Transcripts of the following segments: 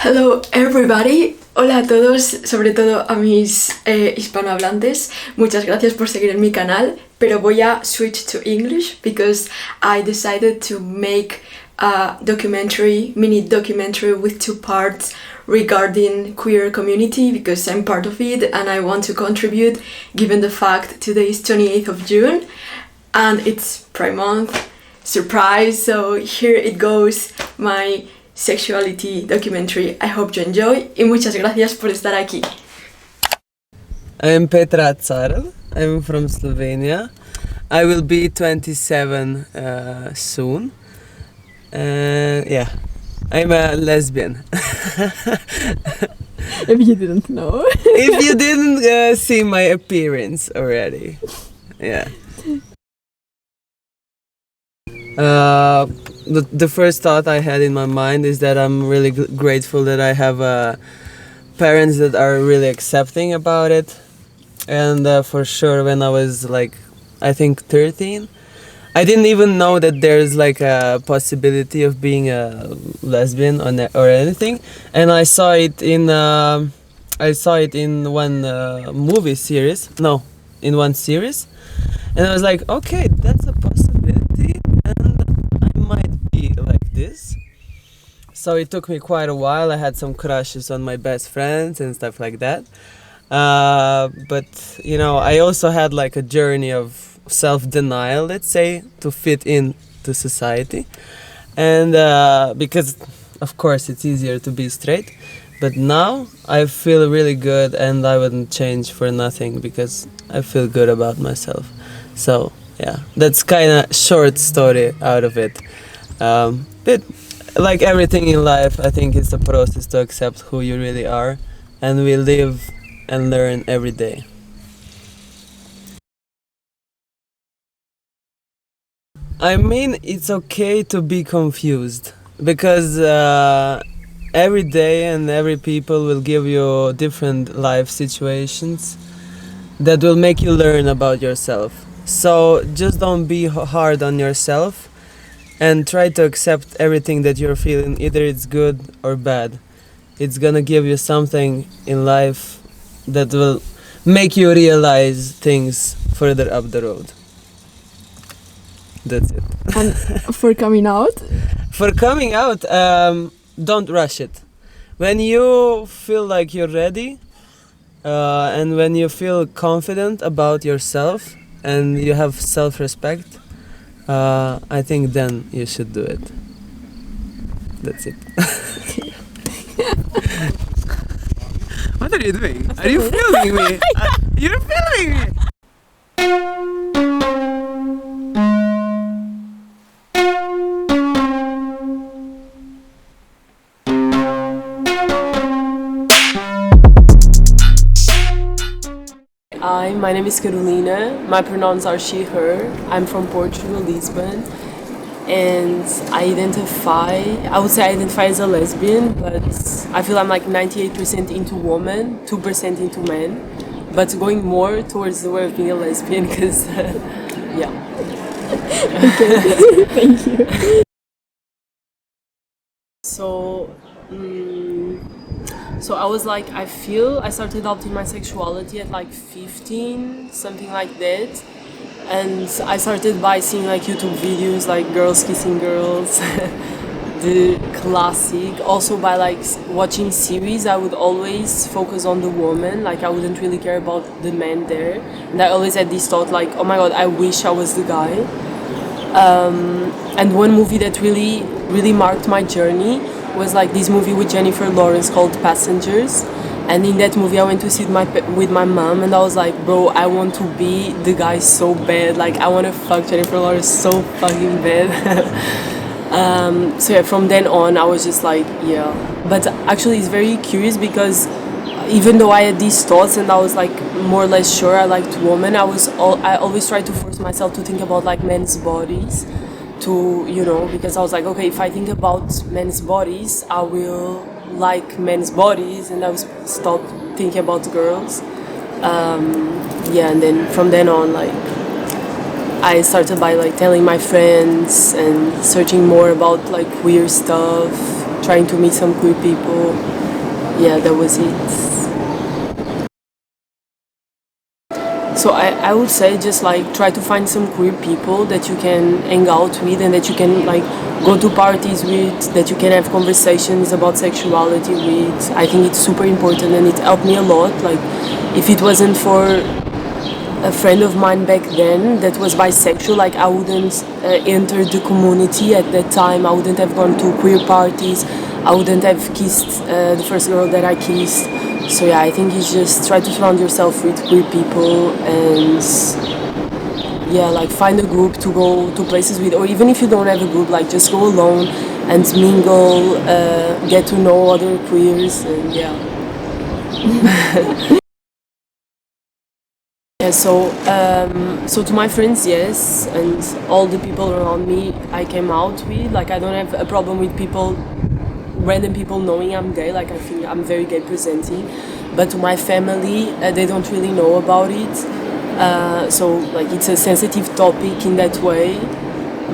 Hello everybody, hola a todos, sobre todo a mis hispanohablantes. Muchas gracias por seguir en mi canal, pero voy a switch to English because I decided to make a documentary, mini documentary with 2 parts regarding queer community because I'm part of it and I want to contribute, given the fact today is 28th of June and it's Pride Month. Surprise! So here it goes, my Sexuality documentary. I hope you enjoy y muchas gracias por estar aquí. I'm Petra Carl. I'm from Slovenia. I will be 27 soon. Yeah, I'm a lesbian. If you didn't know. If you didn't see my appearance already. Yeah. The first thought I had in my mind is that I'm really grateful that I have parents that are really accepting about it. And for sure, when I was like, I think 13, I didn't even know that there's like a possibility of being a lesbian or anything. And I saw it in one movie series. No, in one series. And I was like, okay, that's a possibility. And I might be like this. So it took me quite a while. I had some crushes on my best friends and stuff like that. But you know, I also had like a journey of self-denial, let's say, to fit into society. And because of course it's easier to be straight. But now I feel really good and I wouldn't change for nothing because I feel good about myself. So yeah, that's kind of short story out of it. But like everything in life, I think it's a process to accept who you really are, and we live and learn every day. I mean, it's okay to be confused because every day and every people will give you different life situations that will make you learn about yourself. So just don't be hard on yourself and try to accept everything that you're feeling, either it's good or bad. It's gonna give you something in life that will make you realize things further up the road. That's it. And for coming out? For coming out, don't rush it. When you feel like you're ready, and when you feel confident about yourself and you have self-respect, I think then you should do it. That's it. What are you doing? Are you filming me? You're filming me! Hi, my name is Carolina. My pronouns are she, her. I'm from Portugal, Lisbon. And I would say I identify as a lesbian, but I feel I'm like 98% into woman, 2% into men. But going more towards the way of being a lesbian because, yeah. Okay, thank you. So I was like, I started adopting my sexuality at like 15, something like that. And I started by seeing like YouTube videos like girls kissing girls, the classic. Also by like watching series, I would always focus on the woman, like I wouldn't really care about the man there. And I always had this thought like, oh my god, I wish I was the guy. And one movie that really, really marked my journey was like this movie with Jennifer Lawrence called Passengers. And in that movie I went to see it with my mom, and I was like, bro, I want to be the guy so bad. Like I want to fuck Jennifer Lawrence so fucking bad. So yeah, from then on I was just like, yeah. But actually it's very curious because even though I had these thoughts and I was like more or less sure I liked women, I always tried to force myself to think about like men's bodies. Because I was like, okay, if I think about men's bodies, I will like men's bodies, and I was stop thinking about girls. And then from then on, like I started by like telling my friends and searching more about like queer stuff, trying to meet some queer people. Yeah, that was it. So I would say just like try to find some queer people that you can hang out with and that you can like go to parties with, that you can have conversations about sexuality with. I think it's super important and it helped me a lot. Like if it wasn't for a friend of mine back then that was bisexual, like I wouldn't enter the community at that time. I wouldn't have gone to queer parties. I wouldn't have kissed the first girl that I kissed. So yeah, I think you just try to surround yourself with queer people and yeah, like find a group to go to places with, or even if you don't have a group, like just go alone and mingle, get to know other queers, and yeah. Yeah, so to my friends, yes, and all the people around me I came out with, like I don't have a problem with people, random people knowing I'm gay, like I think I'm very gay presenting, but to my family, they don't really know about it, so like it's a sensitive topic in that way,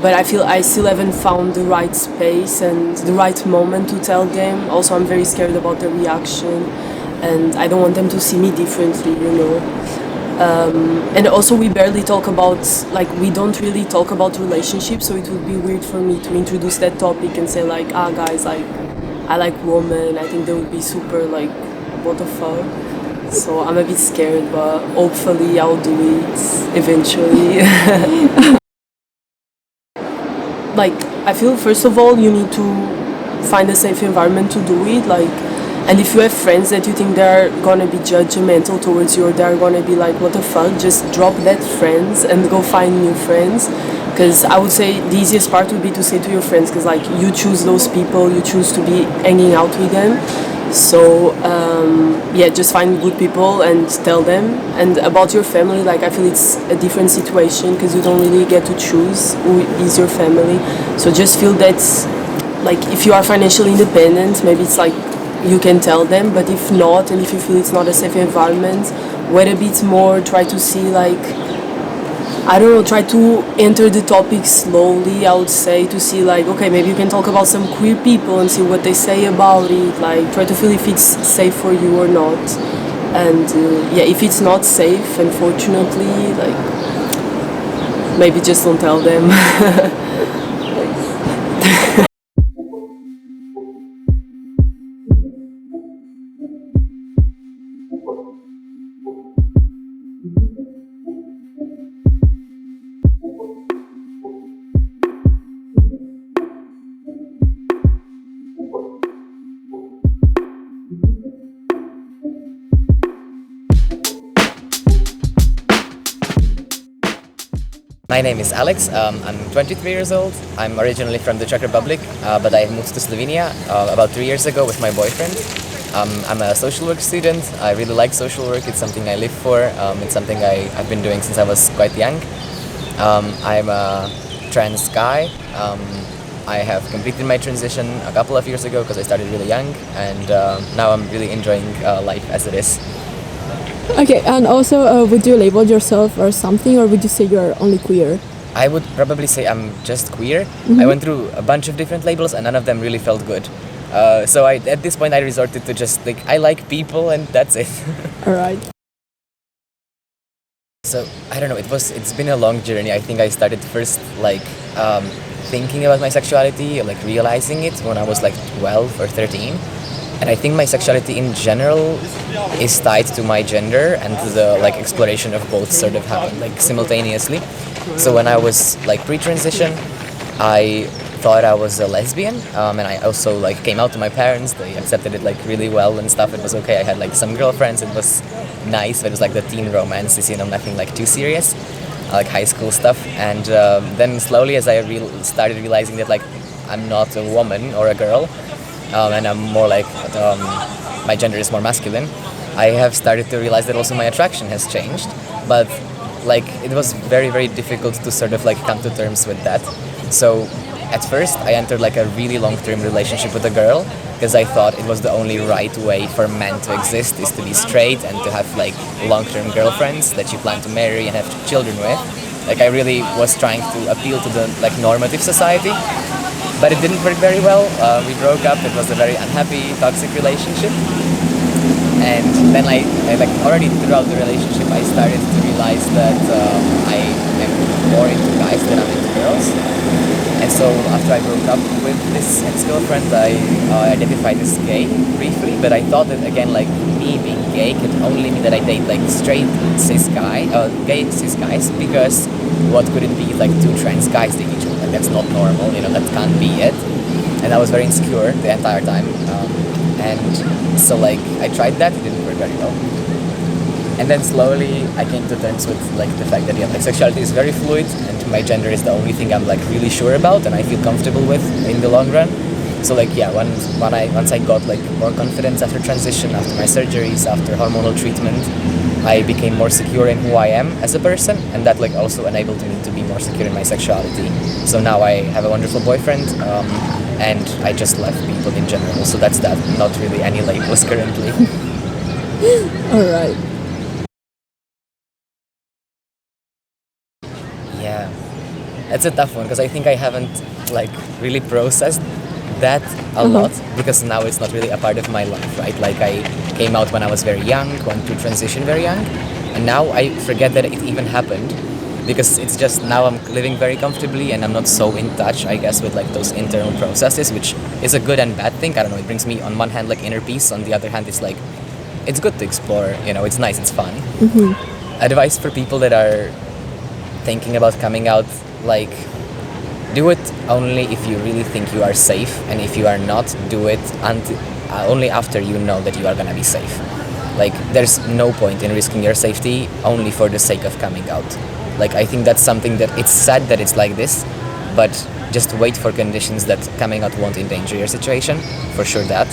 but I feel I still haven't found the right space and the right moment to tell them. Also, I'm very scared about the reaction, and I don't want them to see me differently, you know. And also we barely talk about, like we don't really talk about relationships, so it would be weird for me to introduce that topic and say like, guys, like I like women. I think they would be super like, what the fuck? So I'm a bit scared, but hopefully I'll do it eventually. Like I feel first of all you need to find a safe environment to do it, like. And if you have friends that you think they're gonna be judgmental towards you or they're gonna be like, what the fuck, just drop that friends and go find new friends. Because I would say the easiest part would be to say to your friends, because like you choose those people, you choose to be hanging out with them. So yeah, just find good people and tell them. And about your family, like I feel it's a different situation because you don't really get to choose who is your family. So just feel that like if you are financially independent, maybe it's like you can tell them, but if not, and if you feel it's not a safe environment, wait a bit more, try to see like, I don't know, try to enter the topic slowly, I would say, to see like, okay, maybe you can talk about some queer people and see what they say about it, like try to feel if it's safe for you or not. And yeah, if it's not safe, unfortunately, like maybe just don't tell them. My name is Alex, I'm 23 years old. I'm originally from the Czech Republic, but I moved to Slovenia about 3 years ago with my boyfriend. I'm a social work student. I really like social work, it's something I live for, it's something I've been doing since I was quite young. I'm a trans guy. I have completed my transition a couple of years ago because I started really young, and now I'm really enjoying life as it is. Okay, and also, would you label yourself or something, or would you say you're only queer? I would probably say I'm just queer. I went through a bunch of different labels and none of them really felt good. So at this point I resorted to just like, I like people and that's it. Alright. So I don't know, it's been a long journey. I think I started first like thinking about my sexuality, like realizing it when I was like 12 or 13. And I think my sexuality in general is tied to my gender, and the like exploration of both sort of happened like simultaneously. So when I was like pre-transition, I thought I was a lesbian, and I also like came out to my parents. They accepted it like really well and stuff. It was okay. I had like some girlfriends. It was nice. But it was like the teen romances, you know, nothing like too serious, like high school stuff. And then slowly, as I started realizing that like I'm not a woman or a girl, and I'm more like my gender is more masculine, I have started to realize that also my attraction has changed. But like it was very, very difficult to sort of like come to terms with that. So at first I entered like a really long-term relationship with a girl because I thought it was the only right way for men to exist, is to be straight and to have like long-term girlfriends that you plan to marry and have children with. Like I really was trying to appeal to the like normative society. but it didn't work very well. We broke up. It was a very unhappy, toxic relationship. And then I like already throughout the relationship, I started to realize that I am more into guys than I'm into girls. And so after I broke up with this ex-girlfriend, I identified as gay briefly, but I thought that again, like me being gay could only mean that I date like straight gay cis guys, because what could it be like two trans guys dating each other? Like, that's not normal, you know, that can't be it. And I was very insecure the entire time. And so like I tried that, it didn't work very well. And then slowly I came to terms with like the fact that like sexuality is very fluid, and my gender is the only thing I'm like really sure about and I feel comfortable with in the long run. So like yeah, once I got like more confidence after transition, after my surgeries, after hormonal treatment, I became more secure in who I am as a person, and that like also enabled me to be more secure in my sexuality. So now I have a wonderful boyfriend, and I just love people in general. So that's that. Not really any labels currently. All right. Yeah, it's a tough one because I think I haven't like really processed that a lot, because now it's not really a part of my life, right? Like I came out when I was very young, went through transition very young, and now I forget that it even happened, because it's just now I'm living very comfortably and I'm not so in touch, I guess, with like those internal processes, which is a good and bad thing. I don't know, it brings me on one hand like inner peace, on the other hand it's like it's good to explore, you know, it's nice, it's fun. Advice for people that are thinking about coming out, like do it only if you really think you are safe, and if you are not, do it only after you know that you are gonna be safe. Like there's no point in risking your safety only for the sake of coming out. Like I think that's something that it's sad that it's like this, but just wait for conditions that coming out won't endanger your situation, for sure that.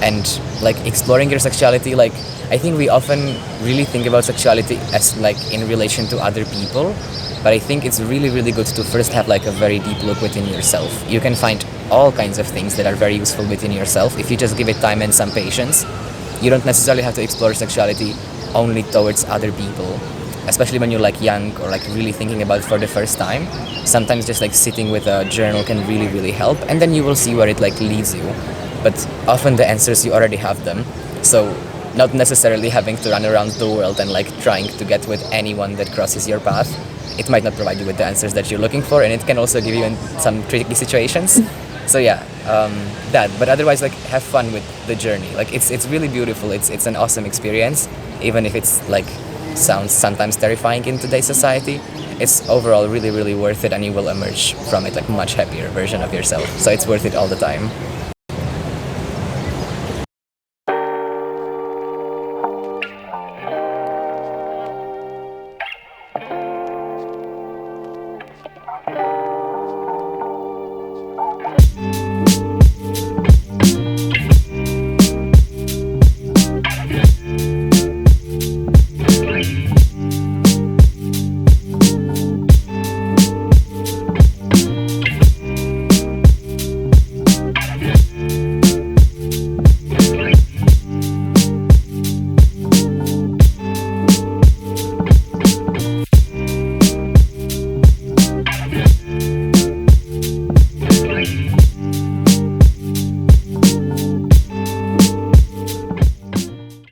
And like exploring your sexuality, like I think we often really think about sexuality as like in relation to other people, but I think it's really, really good to first have like a very deep look within yourself. You can find all kinds of things that are very useful within yourself if you just give it time and some patience. You don't necessarily have to explore sexuality only towards other people, especially when you're like young or like really thinking about it for the first time. Sometimes just like sitting with a journal can really, really help, and then you will see where it like leads you. But often the answers, you already have them. So not necessarily having to run around the world and like trying to get with anyone that crosses your path. It might not provide you with the answers that you're looking for, and it can also give you in some tricky situations. So yeah, that. But otherwise, like have fun with the journey. Like it's really beautiful. It's an awesome experience, even if it's like sounds sometimes terrifying in today's society. It's overall really, really worth it, and you will emerge from it like much happier version of yourself. So it's worth it all the time.